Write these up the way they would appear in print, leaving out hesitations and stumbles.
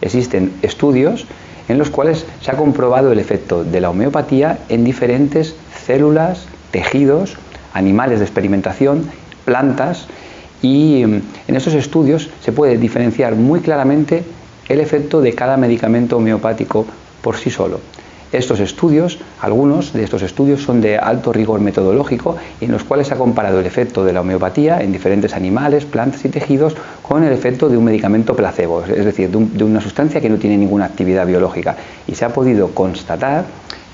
existen estudios en los cuales se ha comprobado el efecto de la homeopatía en diferentes células, tejidos, animales de experimentación, plantas, y en esos estudios se puede diferenciar muy claramente el efecto de cada medicamento homeopático por sí solo. Estos estudios, algunos de estos estudios son de alto rigor metodológico, en los cuales se ha comparado el efecto de la homeopatía en diferentes animales, plantas y tejidos con el efecto de un medicamento placebo, es decir, de una sustancia que no tiene ninguna actividad biológica, y se ha podido constatar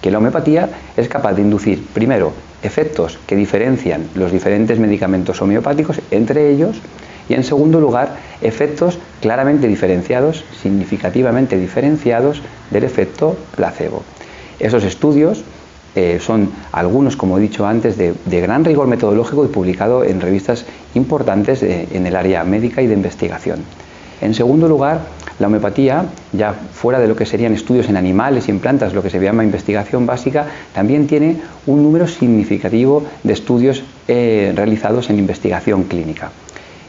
que la homeopatía es capaz de inducir, primero, efectos que diferencian los diferentes medicamentos homeopáticos entre ellos, y en segundo lugar, efectos claramente diferenciados, significativamente diferenciados del efecto placebo. Esos estudios son algunos, como he dicho antes, de gran rigor metodológico y publicado en revistas importantes en el área médica y de investigación. En segundo lugar, la homeopatía, ya fuera de lo que serían estudios en animales y en plantas, lo que se llama investigación básica, también tiene un número significativo de estudios realizados en investigación clínica.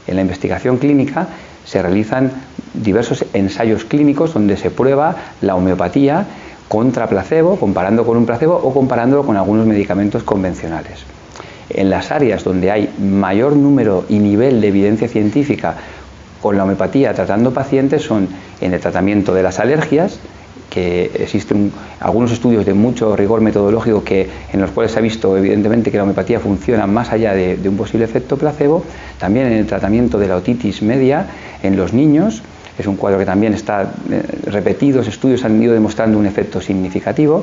En la investigación clínica se realizan diversos ensayos clínicos donde se prueba la homeopatía contra placebo, comparando con un placebo o comparándolo con algunos medicamentos convencionales. En las áreas donde hay mayor número y nivel de evidencia científica con la homeopatía tratando pacientes son en el tratamiento de las alergias, que existen algunos estudios de mucho rigor metodológico en los cuales se ha visto evidentemente que la homeopatía funciona más allá de un posible efecto placebo, también en el tratamiento de la otitis media en los niños. Es un cuadro que también está repetidos estudios han ido demostrando un efecto significativo,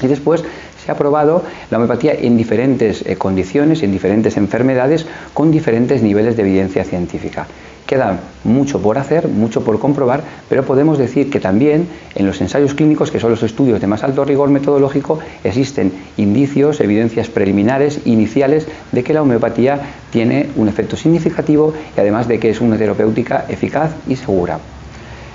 y después se ha probado la homeopatía en diferentes condiciones, en diferentes enfermedades, con diferentes niveles de evidencia científica. Queda mucho por hacer, mucho por comprobar, pero podemos decir que también en los ensayos clínicos, que son los estudios de más alto rigor metodológico, existen indicios, evidencias preliminares, iniciales, de que la homeopatía tiene un efecto significativo y además de que es una terapéutica eficaz y segura.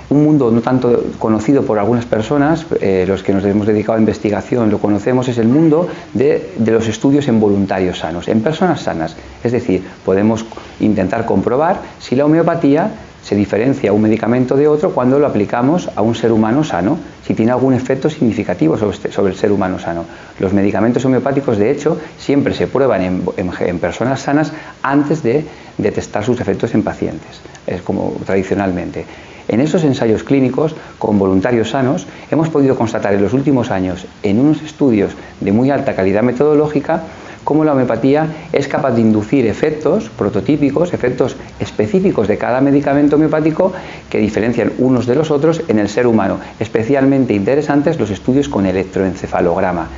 Un mundo no tanto conocido por algunas personas, los que nos hemos dedicado a investigación lo conocemos, es el mundo de los estudios en voluntarios sanos, en personas sanas. Es decir, podemos intentar comprobar si la homeopatía se diferencia un medicamento de otro cuando lo aplicamos a un ser humano sano, si tiene algún efecto significativo sobre el ser humano sano. Los medicamentos homeopáticos, de hecho, siempre se prueban en personas sanas antes de testar sus efectos en pacientes, es como tradicionalmente. En esos ensayos clínicos con voluntarios sanos hemos podido constatar en los últimos años, en unos estudios de muy alta calidad metodológica, cómo la homeopatía es capaz de inducir efectos prototípicos, efectos específicos de cada medicamento homeopático que diferencian unos de los otros en el ser humano. Especialmente interesantes los estudios con electroencefalograma,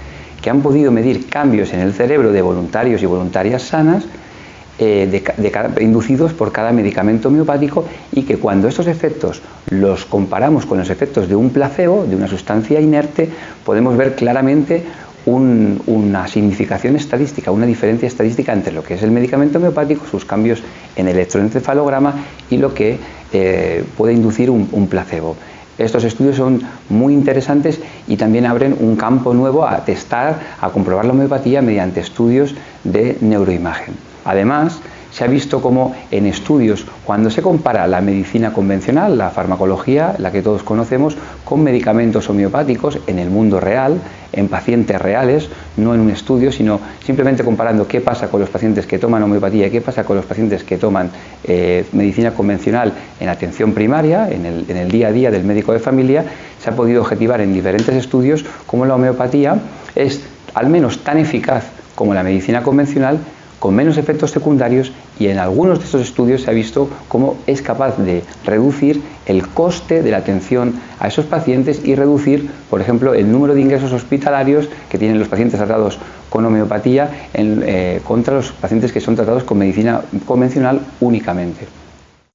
que han podido medir cambios en el cerebro de voluntarios y voluntarias sanas inducidos por cada medicamento homeopático, y que cuando estos efectos los comparamos con los efectos de un placebo, de una sustancia inerte, podemos ver claramente una significación estadística, una diferencia estadística entre lo que es el medicamento homeopático, sus cambios en el electroencefalograma, y lo que puede inducir un placebo. Estos estudios son muy interesantes y también abren un campo nuevo a testar, a comprobar la homeopatía mediante estudios de neuroimagen. Además, se ha visto cómo en estudios, cuando se compara la medicina convencional, la farmacología, la que todos conocemos, con medicamentos homeopáticos en el mundo real, en pacientes reales, no en un estudio, sino simplemente comparando qué pasa con los pacientes que toman homeopatía y qué pasa con los pacientes que toman medicina convencional en atención primaria, en el día a día del médico de familia, se ha podido objetivar en diferentes estudios cómo la homeopatía es al menos tan eficaz como la medicina convencional, con menos efectos secundarios, y en algunos de estos estudios se ha visto cómo es capaz de reducir el coste de la atención a esos pacientes y reducir, por ejemplo, el número de ingresos hospitalarios que tienen los pacientes tratados con homeopatía contra los pacientes que son tratados con medicina convencional únicamente.